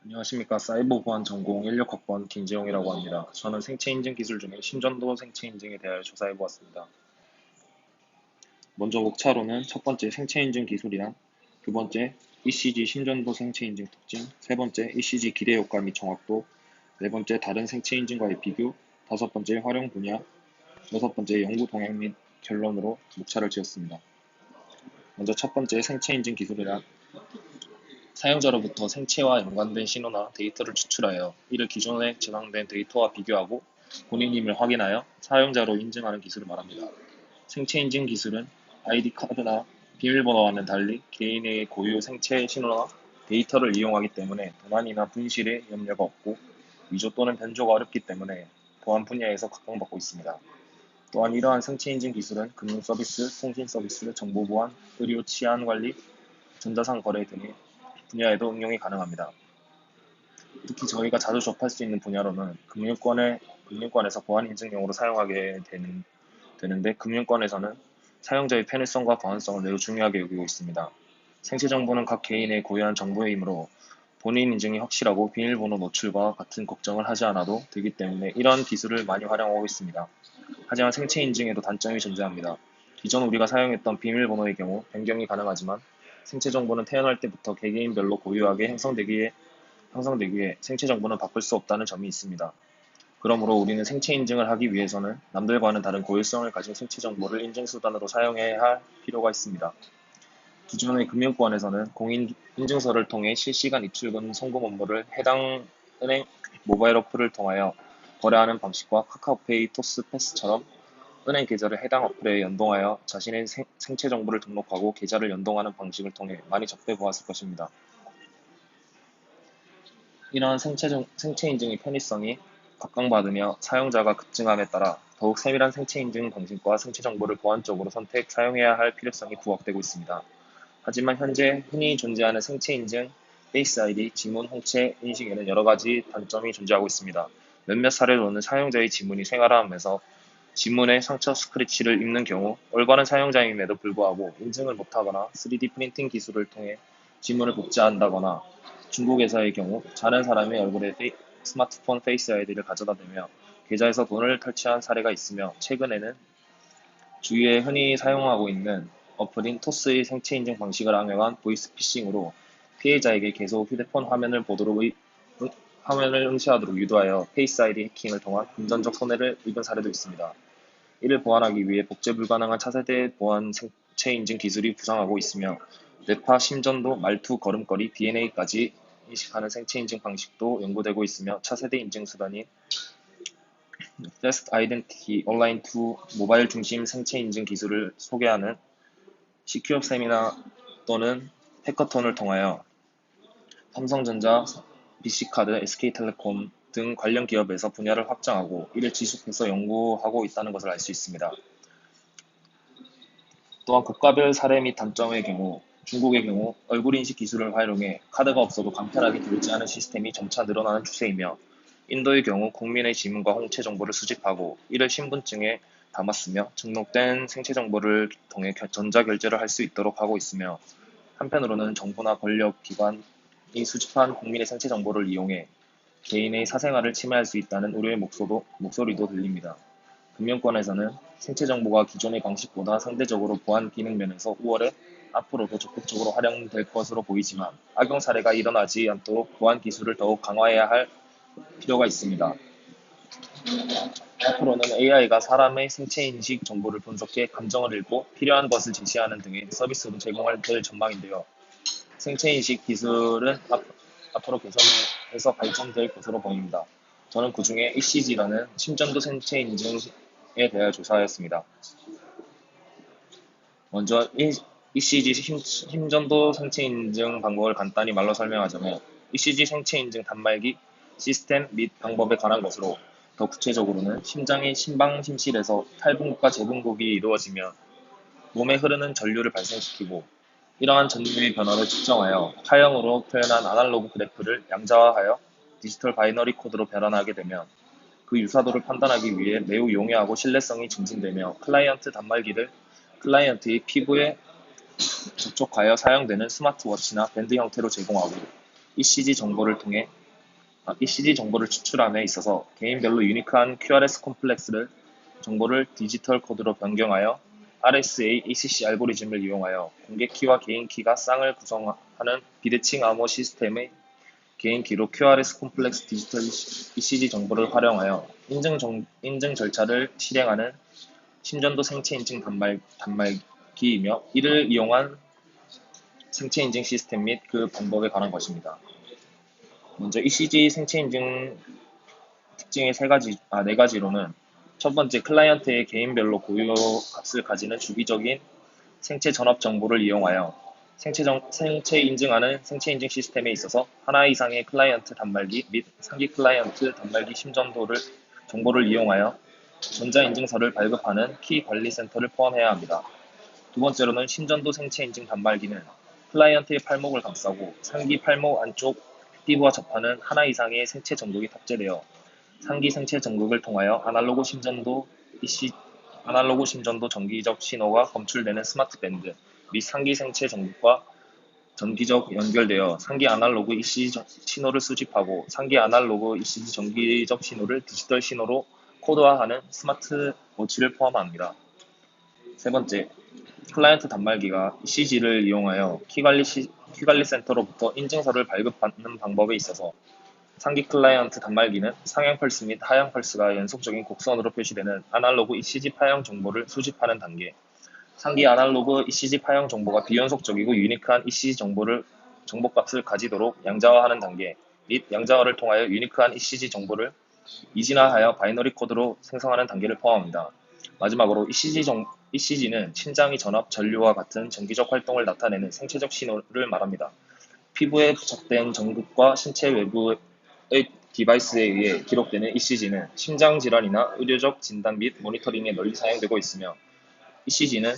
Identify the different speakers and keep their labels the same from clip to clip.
Speaker 1: 안녕하십니까. 사이버 보안 전공 16학번 김재용이라고 합니다. 저는 생체 인증 기술 중에 심전도 생체 인증에 대하여 조사해 보았습니다. 먼저 목차로는 첫 번째 생체 인증 기술이란, 두 번째 ECG 심전도 생체 인증 특징, 세 번째 ECG 기대 효과 및 정확도, 네 번째 다른 생체 인증과의 비교, 다섯 번째 활용 분야, 여섯 번째 연구 동향 및 결론으로 목차를 지었습니다. 먼저 첫 번째 생체 인증 기술이란, 사용자로부터 생체와 연관된 신호나 데이터를 추출하여 이를 기존에 저장된 데이터와 비교하고 본인임을 확인하여 사용자로 인증하는 기술을 말합니다. 생체 인증 기술은 ID 카드나 비밀번호와는 달리 개인의 고유 생체 신호나 데이터를 이용하기 때문에 도난이나 분실의 염려가 없고 위조 또는 변조가 어렵기 때문에 보안 분야에서 각광받고 있습니다. 또한 이러한 생체 인증 기술은 금융 서비스, 통신 서비스, 정보 보안, 의료 치안 관리, 전자상 거래 등의 분야에도 응용이 가능합니다. 특히 저희가 자주 접할 수 있는 분야로는 금융권에서 보안 인증용으로 사용하게 되는데, 금융권에서는 사용자의 편의성과 보안성을 매우 중요하게 여기고 있습니다. 생체 정보는 각 개인의 고유한 정보이므로 본인 인증이 확실하고 비밀번호 노출과 같은 걱정을 하지 않아도 되기 때문에 이런 기술을 많이 활용하고 있습니다. 하지만 생체 인증에도 단점이 존재합니다. 기존 우리가 사용했던 비밀번호의 경우 변경이 가능하지만 생체 정보는 태어날 때부터 개개인별로 고유하게 형성되기에 생체 정보는 바꿀 수 없다는 점이 있습니다. 그러므로 우리는 생체 인증을 하기 위해서는 남들과는 다른 고유성을 가진 생체 정보를 인증 수단으로 사용해야 할 필요가 있습니다. 기존의 금융권에서는 공인 인증서를 통해 실시간 입출금 송금 업무를 해당 은행 모바일 어플을 통하여 거래하는 방식과 카카오페이, 토스, 패스처럼 은행 계좌를 해당 어플에 연동하여 자신의 생체 정보를 등록하고 계좌를 연동하는 방식을 통해 많이 접해 보았을 것입니다. 이러한 생체 인증의 편의성이 각광받으며 사용자가 급증함에 따라 더욱 세밀한 생체 인증 방식과 생체 정보를 보안적으로 사용해야 할 필요성이 부각되고 있습니다. 하지만 현재 흔히 존재하는 생체 인증, 페이스 아이디, 지문, 홍채 인식에는 여러 가지 단점이 존재하고 있습니다. 몇몇 사례로는 사용자의 지문이 생활화하면서 지문에 상처 스크래치를 입는 경우 올바른 사용자임에도 불구하고 인증을 못하거나 3D 프린팅 기술을 통해 지문을 복제한다거나 중국에서의 경우 다른 사람의 얼굴에 스마트폰 페이스 아이디를 가져다 대며 계좌에서 돈을 탈취한 사례가 있으며, 최근에는 주위에 흔히 사용하고 있는 어플인 토스의 생체 인증 방식을 악용한 보이스 피싱으로 피해자에게 계속 휴대폰 화면을 응시하도록 유도하여 페이스 아이디 해킹을 통한 금전적 손해를 입은 사례도 있습니다. 이를 보완하기 위해 복제 불가능한 차세대 보안 생체 인증 기술이 부상하고 있으며, 뇌파, 심전도, 말투, 걸음걸이, DNA까지 인식하는 생체 인증 방식도 연구되고 있으며, 차세대 인증 수단인 Fast Identity 온라인 2 모바일 중심 생체 인증 기술을 소개하는 시큐어 세미나 또는 해커톤을 통하여 삼성전자, BC카드, SK텔레콤 등 관련 기업에서 분야를 확장하고 이를 지속해서 연구하고 있다는 것을 알 수 있습니다. 또한 국가별 사례 및 단점의 경우, 중국의 경우 얼굴 인식 기술을 활용해 카드가 없어도 간편하게 결제하는 시스템이 점차 늘어나는 추세이며, 인도의 경우 국민의 지문과 홍채 정보를 수집하고 이를 신분증에 담았으며 등록된 생체 정보를 통해 전자결제를 할 수 있도록 하고 있으며, 한편으로는 정부나 권력 기관이 수집한 국민의 생체 정보를 이용해 개인의 사생활을 침해할 수 있다는 우려의 목소리도 들립니다. 금융권에서는 생체 정보가 기존의 방식보다 상대적으로 보안 기능 면에서 우월해 앞으로도 적극적으로 활용될 것으로 보이지만, 악용 사례가 일어나지 않도록 보안 기술을 더욱 강화해야 할 필요가 있습니다. 앞으로는 AI가 사람의 생체 인식 정보를 분석해 감정을 읽고 필요한 것을 제시하는 등의 서비스도 제공될 전망인데요. 생체 인식 기술은 앞으로 개선해서 발전될 것으로 보입니다. 저는 그중에 ECG라는 심전도 생체 인증에 대해 조사하였습니다. 먼저 ECG 심전도 생체 인증 방법을 간단히 말로 설명하자면, ECG 생체 인증 단말기 시스템 및 방법에 관한 것으로, 더 구체적으로는 심장의 심방심실에서 탈분급과 재분급이 이루어지며 몸에 흐르는 전류를 발생시키고, 이러한 전류의 변화를 측정하여 타형으로 표현한 아날로그 그래프를 양자화하여 디지털 바이너리 코드로 변환하게 되면 그 유사도를 판단하기 위해 매우 용이하고 신뢰성이 증진되며, 클라이언트 단말기를 클라이언트의 피부에 접촉하여 사용되는 스마트워치나 밴드 형태로 제공하고 ECG 정보를 통해 ECG 정보를 추출함에 있어서 개인별로 유니크한 QRS 콤플렉스를 정보를 디지털 코드로 변경하여 RSA ACC 알고리즘을 이용하여 공개 키와 개인 키가 쌍을 구성하는 비대칭 암호 시스템의 개인 키로 QRS 콤플렉스 디지털 ECG 정보를 활용하여 인증 절차를 실행하는 심전도 생체 인증 단말기이며 이를 이용한 생체 인증 시스템 및 그 방법에 관한 것입니다. 먼저 ECG 생체 인증 특징의 네 가지로는 첫 번째, 클라이언트의 개인별로 고유 값을 가지는 주기적인 생체 전압 정보를 이용하여 생체 인증하는 생체 인증 시스템에 있어서 하나 이상의 클라이언트 단말기 및 상기 클라이언트 단말기 심전도를 정보를 이용하여 전자 인증서를 발급하는 키 관리 센터를 포함해야 합니다. 두 번째로는 심전도 생체 인증 단말기는 클라이언트의 팔목을 감싸고 상기 팔목 안쪽 피부와 접하는 하나 이상의 생체 전극이 탑재되어 상기 생체 전극을 통하여 아날로그 심전도 정기적 신호가 검출되는 스마트 밴드 및 상기 생체 전극과 전기적 연결되어 상기 아날로그 ECG 신호를 수집하고 상기 아날로그 ECG 정기적 신호를 디지털 신호로 코드화하는 스마트 워치를 포함합니다. 세 번째, 클라이언트 단말기가 ECG를 이용하여 키관리 센터로부터 인증서를 발급받는 방법에 있어서 상기 클라이언트 단말기는 상향 펄스 및 하향 펄스가 연속적인 곡선으로 표시되는 아날로그 ECG 파형 정보를 수집하는 단계, 상기 아날로그 ECG 파형 정보가 비연속적이고 유니크한 ECG 정보값을 가지도록 양자화하는 단계 및 양자화를 통하여 유니크한 ECG 정보를 이진화하여 바이너리 코드로 생성하는 단계를 포함합니다. 마지막으로 ECG는 심장의 전압, 전류와 같은 전기적 활동을 나타내는 생체적 신호를 말합니다. 피부에 부착된 전극과 신체 외부의 디바이스에 의해 기록되는 ECG는 심장질환이나 의료적 진단 및 모니터링에 널리 사용되고 있으며 ECG는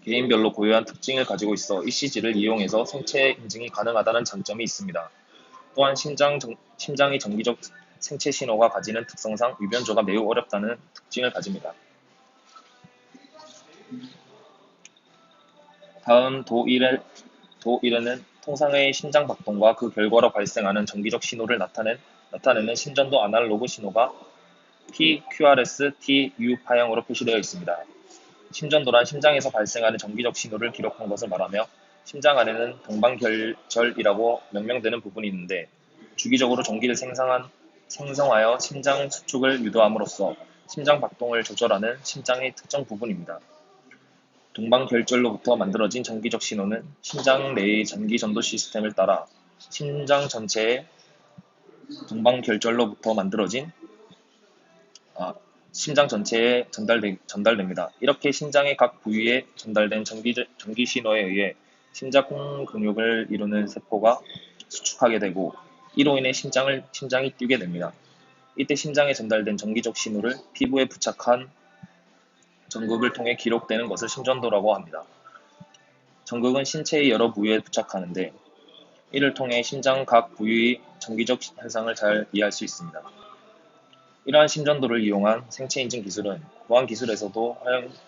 Speaker 1: 개인별로 고유한 특징을 가지고 있어 ECG를 이용해서 생체 인증이 가능하다는 장점이 있습니다. 또한 심장의 정기적 생체 신호가 가지는 특성상 위변조가 매우 어렵다는 특징을 가집니다. 다음 도 1에는 통상의 심장 박동과 그 결과로 발생하는 정기적 신호를 나타내는 심전도 아날로그 신호가 P, QRS, T, U 파형으로 표시되어 있습니다. 심전도란 심장에서 발생하는 정기적 신호를 기록한 것을 말하며 심장 안에는 동방결절이라고 명명되는 부분이 있는데 주기적으로 전기를 생성하여 심장 수축을 유도함으로써 심장 박동을 조절하는 심장의 특정 부분입니다. 동방결절로부터 만들어진 전기적 신호는 심장 내의 전기 전도 시스템을 따라 심장 전체에 동방결절로부터 만들어진 심장 전체에 전달됩니다. 이렇게 심장의 각 부위에 전달된 전기 신호에 의해 심장 근육을 이루는 세포가 수축하게 되고 이로 인해 심장이 뛰게 됩니다. 이때 심장에 전달된 전기적 신호를 피부에 부착한 전극을 통해 기록되는 것을 심전도라고 합니다. 전극은 신체의 여러 부위에 부착하는데 이를 통해 심장 각 부위의 전기적 현상을 잘 이해할 수 있습니다. 이러한 심전도를 이용한 생체 인증 기술은 보안 기술에서도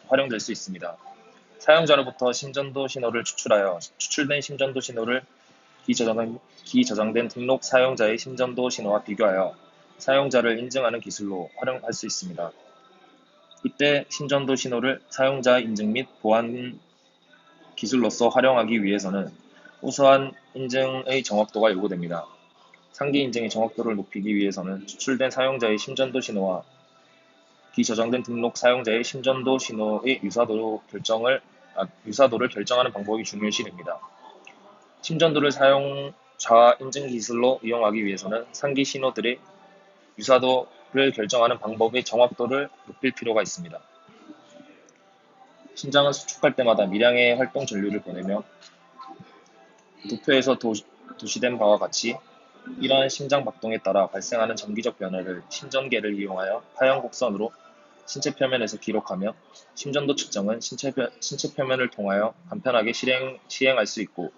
Speaker 1: 활용될 수 있습니다. 사용자로부터 심전도 신호를 추출하여 추출된 심전도 신호를 기저장된 등록 사용자의 심전도 신호와 비교하여 사용자를 인증하는 기술로 활용할 수 있습니다. 이때 심전도 신호를 사용자 인증 및 보안 기술로서 활용하기 위해서는 우수한 인증의 정확도가 요구됩니다. 상기 인증의 정확도를 높이기 위해서는 추출된 사용자의 심전도 신호와 기저장된 등록 사용자의 심전도 신호의 유사도를 결정하는 방법이 중요시됩니다. 심전도를 사용자 인증 기술로 이용하기 위해서는 상기 신호들의 유사도를 결정하는 방법의 정확도를 높일 필요가 있습니다. 심장은 수축할 때마다 미량의 활동 전류를 보내며 도표에서 도시된 바와 같이 이러한 심장 박동에 따라 발생하는 전기적 변화를 심전계를 이용하여 파형 곡선으로 신체 표면에서 기록하며 심전도 측정은 신체 표면을 통하여 간편하게 시행할 수 있고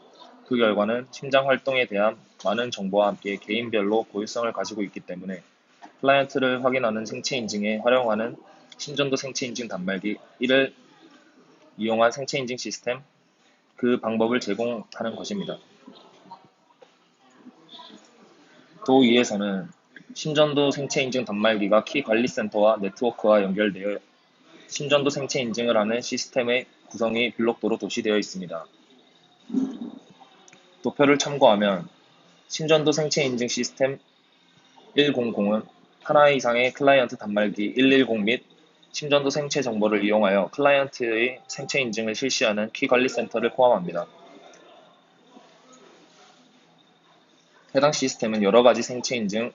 Speaker 1: 그 결과는 심장 활동에 대한 많은 정보와 함께 개인별로 고유성을 가지고 있기 때문에 클라이언트를 확인하는 생체 인증에 활용하는 심전도 생체 인증 단말기 이를 이용한 생체 인증 시스템 그 방법을 제공하는 것입니다. 도 2에서는 심전도 생체 인증 단말기가 키 관리 센터와 네트워크와 연결되어 심전도 생체 인증을 하는 시스템의 구성이 블록도로 도시되어 있습니다. 도표를 참고하면 심전도 생체 인증 시스템 100은 하나 이상의 클라이언트 단말기 110 및 심전도 생체 정보를 이용하여 클라이언트의 생체 인증을 실시하는 키 관리 센터를 포함합니다. 해당 시스템은 여러 가지 생체 인증이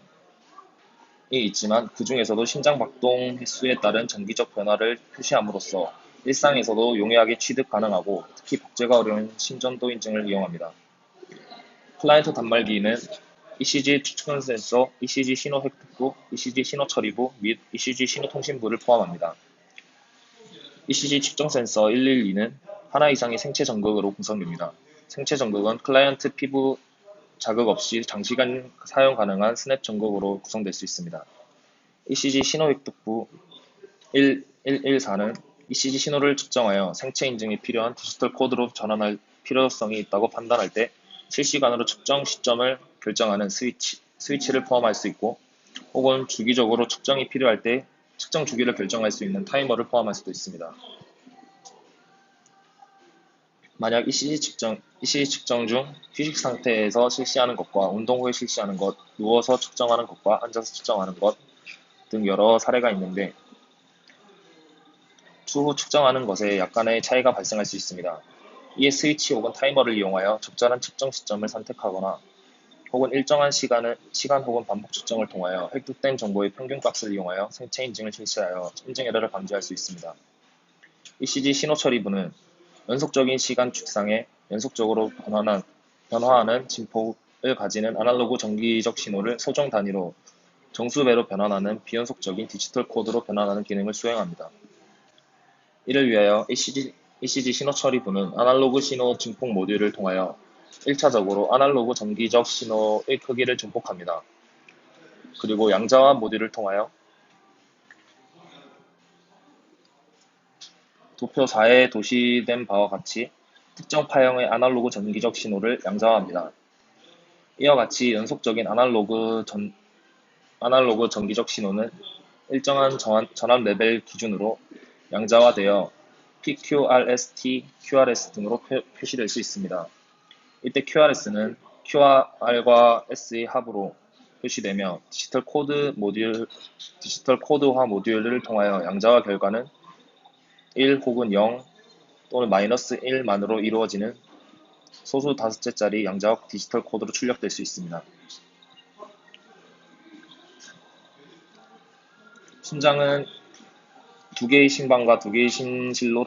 Speaker 1: 있지만 그 중에서도 심장 박동 횟수에 따른 정기적 변화를 표시함으로써 일상에서도 용이하게 취득 가능하고 특히 복제가 어려운 심전도 인증을 이용합니다. 클라이언트 단말기는 ECG 측정 센서, ECG 신호 획득부, ECG 신호 처리부 및 ECG 신호 통신부를 포함합니다. ECG 측정 센서 112는 하나 이상의 생체 전극으로 구성됩니다. 생체 전극은 클라이언트 피부 자극 없이 장시간 사용 가능한 스냅 전극으로 구성될 수 있습니다. ECG 신호 획득부 1114는 ECG 신호를 측정하여 생체 인증이 필요한 디지털 코드로 전환할 필요성이 있다고 판단할 때 실시간으로 측정 시점을 결정하는 스위치를 포함할 수 있고, 혹은 주기적으로 측정이 필요할 때 측정 주기를 결정할 수 있는 타이머를 포함할 수도 있습니다. 만약 ECG 측정 중 휴식 상태에서 실시하는 것과 운동 후에 실시하는 것, 누워서 측정하는 것과 앉아서 측정하는 것 등 여러 사례가 있는데, 추후 측정하는 것에 약간의 차이가 발생할 수 있습니다. 이에 스위치 혹은 타이머를 이용하여 적절한 측정 시점을 선택하거나 혹은 일정한 시간 혹은 반복 측정을 통하여 획득된 정보의 평균값을 이용하여 생체 인증을 실시하여 인증 에러를 방지할 수 있습니다. ECG 신호 처리부는 연속적인 시간 축상에 연속적으로 변화하는 진폭을 가지는 아날로그 정기적 신호를 소정 단위로 정수배로 변환하는 비연속적인 디지털 코드로 변환하는 기능을 수행합니다. 이를 위하여 ECG 신호 처리부는 아날로그 신호 증폭 모듈을 통하여 1차적으로 아날로그 정기적 신호의 크기를 증폭합니다. 그리고 양자화 모듈을 통하여 도표 4에 도시된 바와 같이 특정 파형의 아날로그 정기적 신호를 양자화합니다. 이와 같이 연속적인 아날로그 정기적 신호는 일정한 전압 레벨 기준으로 양자화되어 PQRST, QRS 등으로 표시될 수 있습니다. 이때 QRS는 QR과 S의 합으로 표시되며 디지털 코드화 모듈을 통하여 양자화 결과는 1 혹은 0 또는 마이너스 1만으로 이루어지는 소수 다섯째짜리 양자화 디지털 코드로 출력될 수 있습니다. 심장은 2개의 심방과 2개의 심실로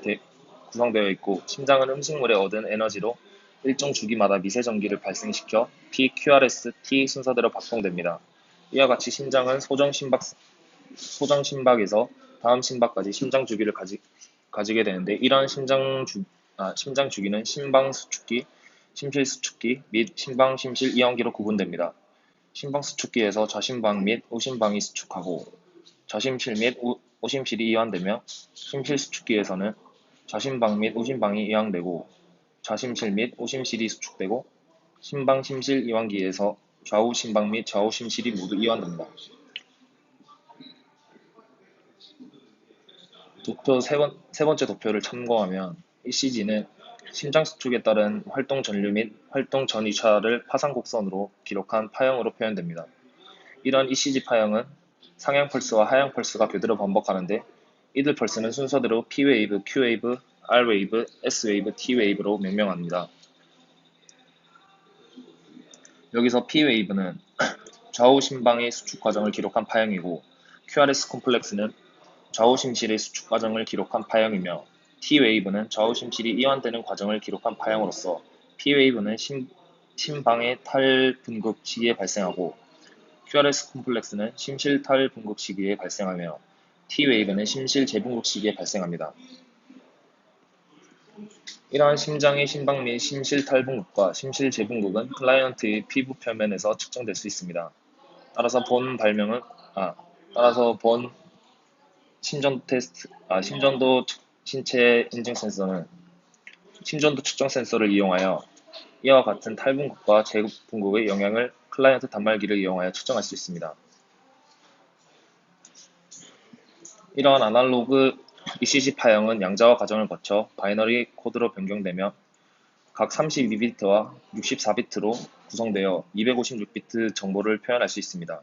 Speaker 1: 구성되어 있고, 심장은 음식물에 얻은 에너지로 일정 주기마다 미세 전기를 발생시켜 P, QRS, T 순서대로 박동됩니다. 이와 같이 심장은 소정 심박에서 다음 심박까지 심장 주기를 가지게 되는데, 이러한 심장 주기는 심방 수축기, 심실 수축기 및 심방 심실 이완기로 구분됩니다. 심방 수축기에서 좌심방 및 우심방이 수축하고 좌심실 및 우심실이 이완되며, 심실 수축기에서는 좌심방 및 우심방이 이완되고 좌심실 및 우심실이 수축되고, 심방 심실 이완기에서 좌우 심방 및 좌우 심실이 모두 이완됩니다. 도표 세 번째 도표를 참고하면 ECG는 심장 수축에 따른 활동 전류 및 활동 전이차를 파상 곡선으로 기록한 파형으로 표현됩니다. 이러한 ECG 파형은 상향 펄스와 하향 펄스가 교대로 반복하는데, 이들 펄스는 순서대로 P웨이브, Q웨이브, R웨이브, S웨이브, T웨이브로 명명합니다. 여기서 P웨이브는 좌우 심방의 수축 과정을 기록한 파형이고, QRS 콤플렉스는 좌우 심실의 수축 과정을 기록한 파형이며, T웨이브는 좌우 심실이 이완되는 과정을 기록한 파형으로서 P웨이브는 심방의 탈 분급 시기에 발생하고, QRS 콤플렉스는 심실 탈 분급 시기에 발생하며, T웨이브는 심실 재분급 시기에 발생합니다. 이러한 심장의 심방 및 심실 탈분급과 심실 재분급은 클라이언트의 피부 표면에서 측정될 수 있습니다. 따라서 본 심전도 신체 인증 센서는 심전도 측정 센서를 이용하여 이와 같은 탈분급과 재분급의 영향을 클라이언트 단말기를 이용하여 측정할 수 있습니다. 이러한 아날로그 ECG 파형은 양자화 과정을 거쳐 바이너리 코드로 변경되며 각 32비트와 64비트로 구성되어 256비트 정보를 표현할 수 있습니다.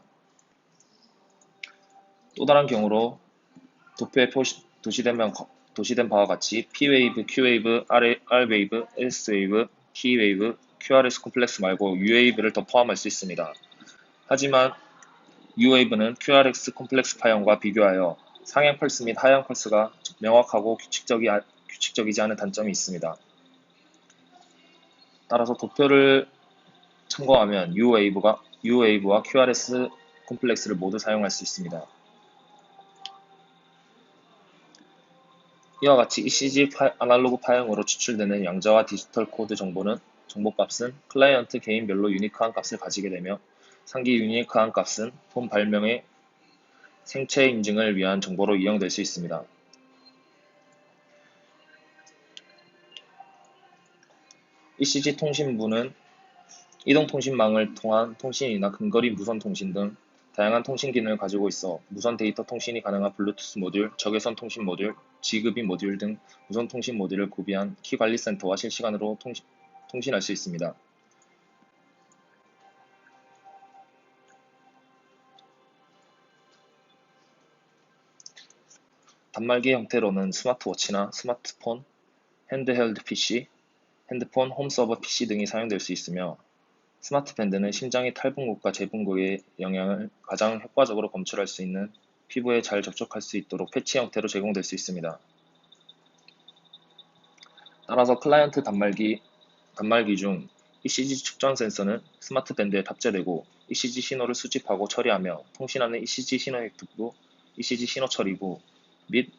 Speaker 1: 또 다른 경우로 도표에 도시된 바와 같이 P웨이브, Q웨이브, R웨이브, S웨이브, T웨이브, QRS 콤플렉스 말고 U웨이브를 더 포함할 수 있습니다. 하지만 U웨이브는 QRS 콤플렉스 파형과 비교하여 상향 펄스 및 하향 펄스가 명확하고 규칙적이지 않은 단점이 있습니다. 따라서 도표를 참고하면 U웨이브와 QRS 콤플렉스를 모두 사용할 수 있습니다. 이와 같이 ECG 아날로그 파형으로 추출되는 양자와 디지털 코드 정보값은 클라이언트 개인별로 유니크한 값을 가지게 되며 상기 유니크한 값은 폰 발명의 생체 인증을 위한 정보로 이용될 수 있습니다. ECG 통신부는 이동통신망을 통한 통신이나 근거리 무선 통신 등 다양한 통신 기능을 가지고 있어 무선 데이터 통신이 가능한 블루투스 모듈, 적외선 통신 모듈, 지급이 모듈 등 무선 통신 모듈을 구비한 키 관리 센터와 실시간으로 통신할 수 있습니다. 단말기 형태로는 스마트워치나 스마트폰, 핸드헬드 PC, 핸드폰, 홈서버 PC 등이 사용될 수 있으며 스마트밴드는 심장의 탈분극과 재분극의 영향을 가장 효과적으로 검출할 수 있는 피부에 잘 접촉할 수 있도록 패치 형태로 제공될 수 있습니다. 따라서 클라이언트 단말기 중 ECG 측정 센서는 스마트밴드에 탑재되고 ECG 신호를 수집하고 처리하며 통신하는 ECG 신호 획득부, ECG 신호 처리부 및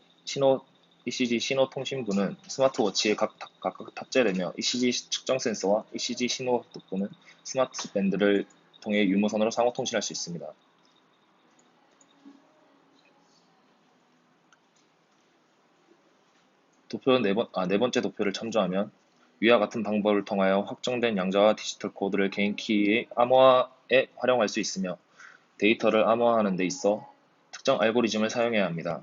Speaker 1: ECG 신호 통신부는 스마트워치에 각각 탑재되며 ECG 측정 센서와 ECG 신호 획득부는 스마트밴드를 통해 유무선으로 상호 통신할 수 있습니다. 네 번째 도표를 참조하면 위와 같은 방법을 통하여 확정된 양자와 디지털 코드를 개인 키의 암호화에 활용할 수 있으며 데이터를 암호화하는 데 있어 특정 알고리즘을 사용해야 합니다.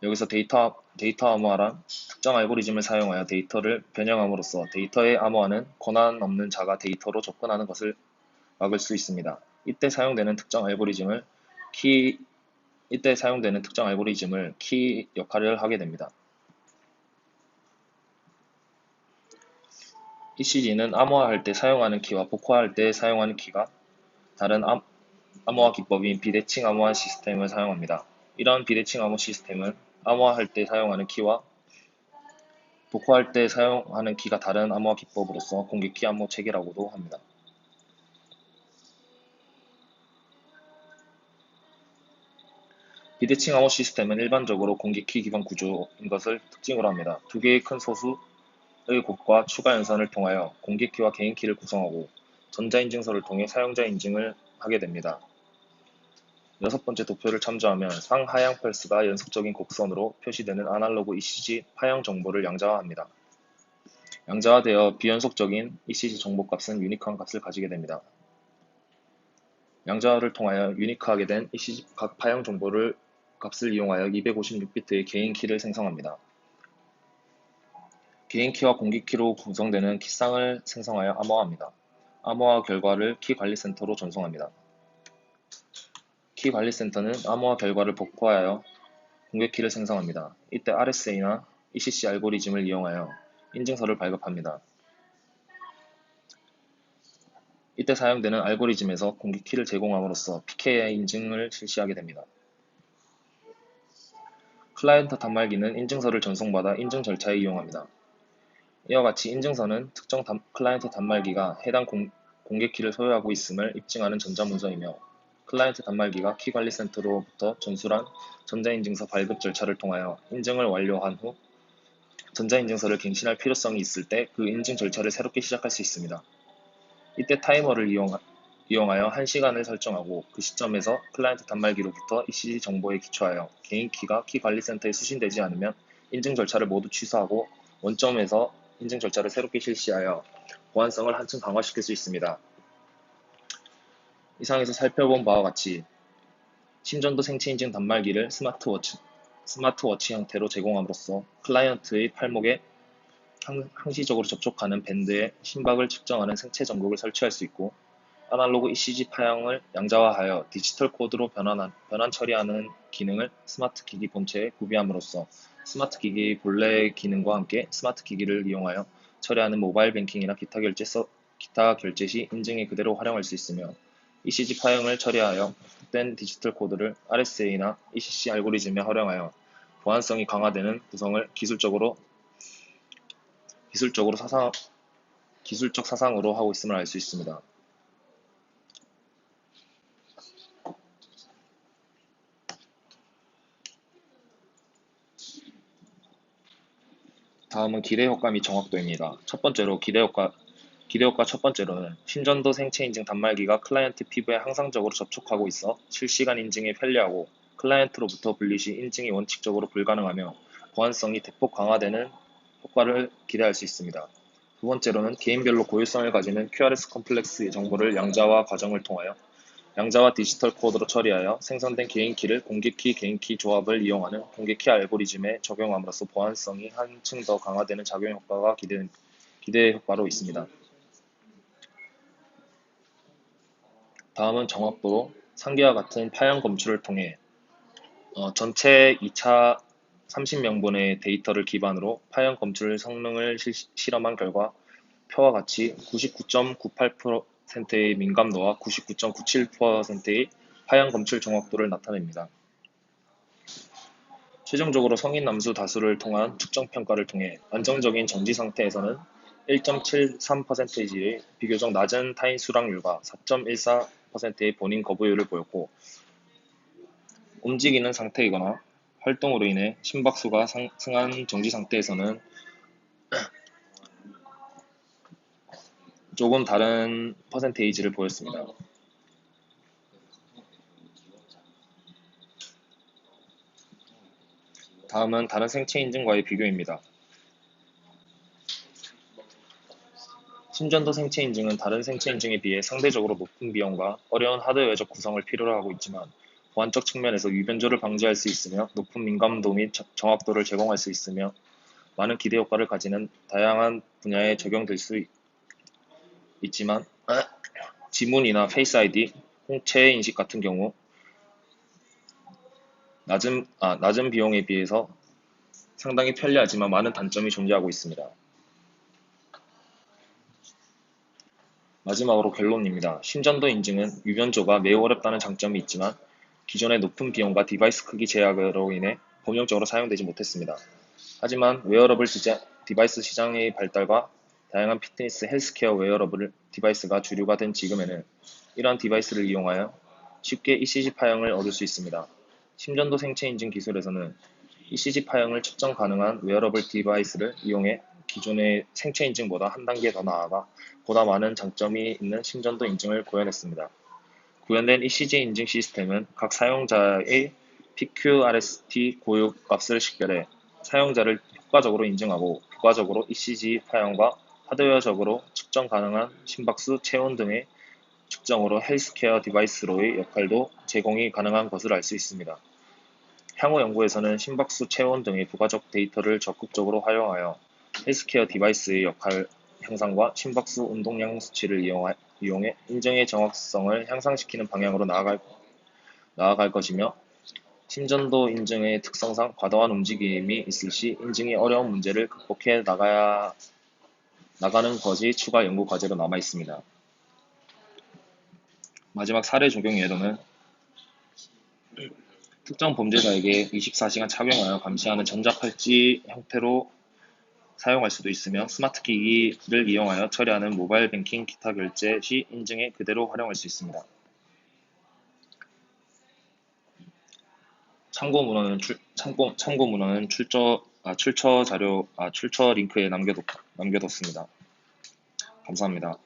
Speaker 1: 여기서 데이터 암호화란 특정 알고리즘을 사용하여 데이터를 변형함으로써 데이터의 암호화는 권한 없는 자가 데이터로 접근하는 것을 막을 수 있습니다. 이때 사용되는 특정 알고리즘을 키 역할을 하게 됩니다. ECG는 암호화할 때 사용하는 키와 복호할 때 사용하는 키가 다른 암호화 기법인 비대칭 암호화 시스템을 사용합니다. 이러한 비대칭 암호 시스템은 암호화할 때 사용하는 키와 복호할 때 사용하는 키가 다른 암호화 기법으로서 공개키 암호 체계라고도 합니다. 비대칭 암호 시스템은 일반적으로 공개키 기반 구조인 것을 특징으로 합니다. 두 개의 큰 소수의 곱과 추가 연산을 통하여 공개키와 개인키를 구성하고 전자인증서를 통해 사용자 인증을 하게 됩니다. 여섯 번째 도표를 참조하면 상하향 펄스가 연속적인 곡선으로 표시되는 아날로그 ECG 파형 정보를 양자화합니다. 양자화되어 비연속적인 ECG 정보값은 유니크한 값을 가지게 됩니다. 양자화를 통하여 유니크하게 된 ECG 각 파형 정보를 값을 이용하여 256비트의 개인 키를 생성합니다. 개인 키와 공개 키로 구성되는 키쌍을 생성하여 암호화합니다. 암호화 결과를 키 관리 센터로 전송합니다. 키 관리 센터는 암호화 결과를 복구하여 공개 키를 생성합니다. 이때 RSA나 ECC 알고리즘을 이용하여 인증서를 발급합니다. 이때 사용되는 알고리즘에서 공개 키를 제공함으로써 PKI 인증을 실시하게 됩니다. 클라이언트 단말기는 인증서를 전송받아 인증 절차에 이용합니다. 이와 같이 인증서는 특정 클라이언트 단말기가 해당 공개 키를 소유하고 있음을 입증하는 전자문서이며 클라이언트 단말기가 키관리센터로부터 전수한 전자인증서 발급 절차를 통하여 인증을 완료한 후 전자인증서를 갱신할 필요성이 있을 때 그 인증 절차를 새롭게 시작할 수 있습니다. 이때 타이머를 이용하여 1시간을 설정하고 그 시점에서 클라이언트 단말기로부터 ECG 정보에 기초하여 개인 키가 키관리센터에 수신되지 않으면 인증 절차를 모두 취소하고 원점에서 인증 절차를 새롭게 실시하여 보안성을 한층 강화시킬 수 있습니다. 이상에서 살펴본 바와 같이 심전도 생체 인증 단말기를 스마트워치 형태로 제공함으로써 클라이언트의 팔목에 항시적으로 접촉하는 밴드에 심박을 측정하는 생체 전극을 설치할 수 있고, 아날로그 ECG 파형을 양자화하여 디지털 코드로 변환 처리하는 기능을 스마트 기기 본체에 구비함으로써 스마트 기기의 본래 기능과 함께 스마트 기기를 이용하여 처리하는 모바일 뱅킹이나 기타 결제 시 인증에 그대로 활용할 수 있으며, ECG 파형을 처리하여 흡된 디지털 코드를 RSA나 ECC 알고리즘에 활용하여 보안성이 강화되는 구성을 기술적 사상으로 하고 있음을 알 수 있습니다. 다음은 기대효과 및 정확도입니다. 첫 번째로 기대효과 첫 번째로는 심전도 생체 인증 단말기가 클라이언트 피부에 항상적으로 접촉하고 있어 실시간 인증에 편리하고, 클라이언트로부터 분리 시 인증이 원칙적으로 불가능하며 보안성이 대폭 강화되는 효과를 기대할 수 있습니다. 두 번째로는 개인별로 고유성을 가지는 QRS 컴플렉스 정보를 양자화 과정을 통하여 양자와 디지털 코드로 처리하여 생성된 개인키를 공개키 개인키 조합을 이용하는 공개키 알고리즘에 적용함으로써 보안성이 한층 더 강화되는 작용 효과가 기대 효과로 있습니다. 다음은 정확도로 상기와 같은 파형 검출을 통해 전체 2차 30명분의 데이터를 기반으로 파형 검출 성능을 실험한 결과 표와 같이 99.98%의 민감도와 99.97%의 파형 검출 정확도를 나타냅니다. 최종적으로 성인 남수 다수를 통한 측정 평가를 통해 안정적인 정지 상태에서는 1.73%의 비교적 낮은 타인 수락률과 4.14%의 본인 거부율을 보였고, 움직이는 상태이거나 활동으로 인해 심박수가 상승한 정지 상태에서는 조금 다른 퍼센테이지를 보였습니다. 다음은 다른 생체 인증과의 비교입니다. 심전도 생체 인증은 다른 생체 인증에 비해 상대적으로 높은 비용과 어려운 하드웨어적 구성을 필요로 하고 있지만, 보안적 측면에서 유변조를 방지할 수 있으며 높은 민감도 및 정확도를 제공할 수 있으며 많은 기대 효과를 가지는 다양한 분야에 적용될 수 있지만, 지문이나 페이스 아이디, 홍채 인식 같은 경우 낮은 비용에 비해서 상당히 편리하지만 많은 단점이 존재하고 있습니다. 마지막으로 결론입니다. 심전도 인증은 유변조가 매우 어렵다는 장점이 있지만, 기존의 높은 비용과 디바이스 크기 제약으로 인해 범용적으로 사용되지 못했습니다. 하지만 웨어러블 디바이스 시장의 발달과 다양한 피트니스 헬스케어 웨어러블 디바이스가 주류가 된 지금에는 이러한 디바이스를 이용하여 쉽게 ECG 파형을 얻을 수 있습니다. 심전도 생체 인증 기술에서는 ECG 파형을 측정 가능한 웨어러블 디바이스를 이용해 기존의 생체 인증보다 한 단계 더 나아가 보다 많은 장점이 있는 심전도 인증을 구현했습니다. 구현된 ECG 인증 시스템은 각 사용자의 PQRST 고유 값을 식별해 사용자를 효과적으로 인증하고, 부가적으로 ECG 파형과 하드웨어적으로 측정 가능한 심박수, 체온 등의 측정으로 헬스케어 디바이스로의 역할도 제공이 가능한 것을 알 수 있습니다. 향후 연구에서는 심박수, 체온 등의 부가적 데이터를 적극적으로 활용하여 헬스케어 디바이스의 역할 향상과 심박수, 운동량 수치를 이용해 인증의 정확성을 향상시키는 방향으로 나아갈 것이며, 심전도 인증의 특성상 과도한 움직임이 있을 시 인증이 어려운 문제를 극복해 나가는 것이 추가 연구 과제로 남아 있습니다. 마지막 사례 적용 예로는 특정 범죄자에게 24시간 착용하여 감시하는 전자팔찌 형태로 사용할 수도 있으며, 스마트 기기를 이용하여 처리하는 모바일 뱅킹 기타 결제 시 인증에 그대로 활용할 수 있습니다. 참고 문헌은 출처 링크에 남겨뒀습니다. 감사합니다.